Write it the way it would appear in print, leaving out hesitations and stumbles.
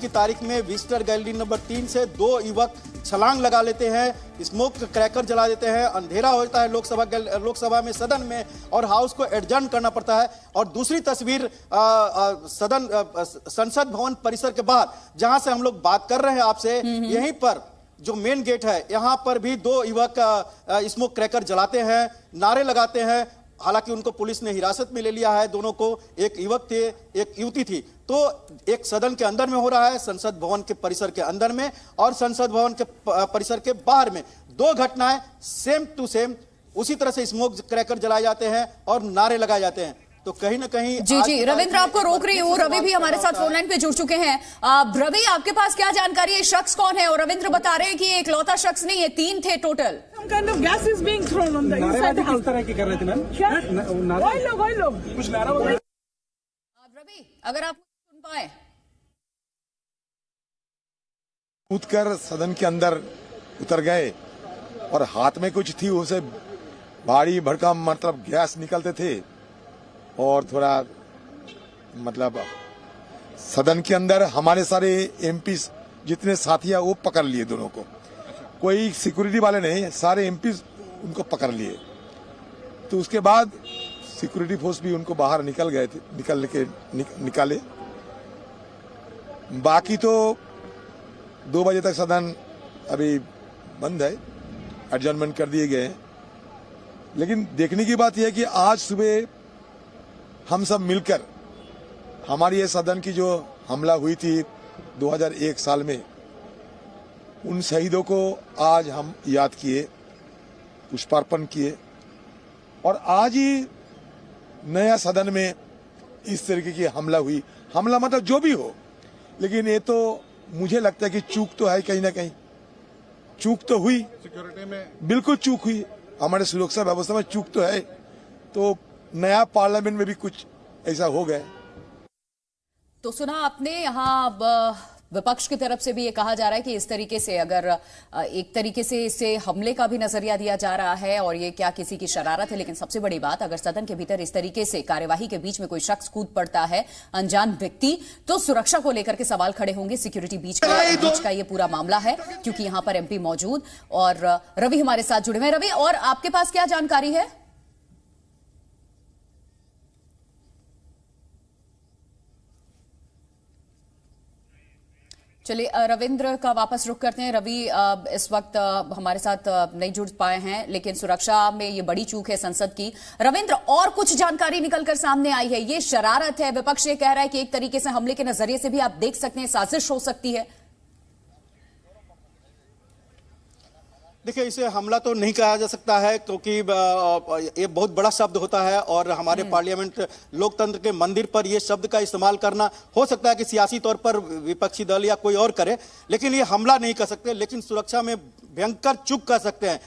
की तारीख में विजिटर गैलरी नंबर 3 से 2 युवक छलांग लगा लेते हैं, स्मोक क्रैकर जला देते हैं, अंधेरा हो जाता है लोकसभा में, सदन में, और हाउस को एडजर्न करना पड़ता है। और दूसरी तस्वीर संसद भवन परिसर के बाहर, जहां से हम लोग बात कर रहे हैं आपसे, यहीं पर जो मेन गेट है, यहां पर भी 2 युवक स्मोक क्रैकर जलाते हैं, नारे लगाते हैं। हालांकि उनको पुलिस ने हिरासत में ले लिया है, दोनों को। एक युवक थे, एक युवती थी। तो एक सदन के अंदर में हो रहा है, संसद भवन के परिसर के अंदर में, और संसद भवन के परिसर के बाहर में 2 घटनाएं सेम टू सेम उसी तरह से स्मोक क्रैकर जलाए जाते हैं और नारे लगाए जाते हैं। तो कहीं ना कहीं जी रविंद्र, आपको रोक रही हूँ। रवि भी हमारे साथ फोन लाइन पे जुड़ चुके हैं। रवि, आपके पास क्या जानकारी है, शख्स कौन है? और रविंद्र बता रहे हैं कि एक लौता शख्स नहीं है, 3 थे टोटल। रवि, अगर आप सुन पाए। कूदकर सदन के अंदर उतर गए और हाथ में कुछ थी, उसे भारी भड़कम मतलब गैस निकलते थे, और थोड़ा मतलब सदन के अंदर हमारे सारे एमपी जितने साथी हैं वो पकड़ लिए दोनों को। कोई सिक्योरिटी वाले नहीं, सारे एमपी उनको पकड़ लिए। तो उसके बाद सिक्योरिटी फोर्स भी उनको बाहर निकाले। बाकी तो 2 बजे तक सदन अभी बंद है, एडजर्नमेंट कर दिए गए हैं। लेकिन देखने की बात यह है कि आज सुबह हम सब मिलकर हमारी ये सदन की जो हमला हुई थी 2001 साल में, उन शहीदों को आज हम याद किए, पुष्पार्पण किए, और आज ही नया सदन में इस तरीके की हमला हुई। हमला मतलब जो भी हो, लेकिन ये तो मुझे लगता है कि चूक तो है, कहीं ना कहीं चूक तो हुई, सिक्योरिटी में बिल्कुल चूक हुई, हमारे सुरक्षा व्यवस्था में चूक तो है। तो नया पार्लियामेंट में भी कुछ ऐसा हो गया। तो सुना आपने, यहाँ विपक्ष की तरफ से भी ये कहा जा रहा है कि इस तरीके से, अगर एक तरीके से इसे हमले का भी नजरिया दिया जा रहा है, और ये क्या किसी की शरारत है। लेकिन सबसे बड़ी बात, अगर सदन के भीतर इस तरीके से कार्यवाही के बीच में कोई शख्स कूद पड़ता है, अनजान व्यक्ति, तो सुरक्षा को लेकर के सवाल खड़े होंगे। सिक्योरिटी बीच का ये पूरा मामला है, क्योंकि यहाँ पर एमपी मौजूद। और रवि हमारे साथ जुड़े हुए। रवि, और आपके पास क्या जानकारी है? चलिए रविंद्र का वापस रुख करते हैं। रवि इस वक्त हमारे साथ नहीं जुड़ पाए हैं, लेकिन सुरक्षा में ये बड़ी चूक है संसद की। रविंद्र, और कुछ जानकारी निकलकर सामने आई है, ये शरारत है? विपक्ष ये कह रहा है कि एक तरीके से हमले के नजरिए से भी आप देख सकते हैं साजिश हो सकती है। देखिए, इसे हमला तो नहीं कहा जा सकता है, क्योंकि ये बहुत बड़ा शब्द होता है, और हमारे पार्लियामेंट लोकतंत्र के मंदिर पर ये शब्द का इस्तेमाल करना, हो सकता है कि सियासी तौर पर विपक्षी दल या कोई और करे, लेकिन ये हमला नहीं कर सकते। लेकिन सुरक्षा में भयंकर चूक कर सकते हैं।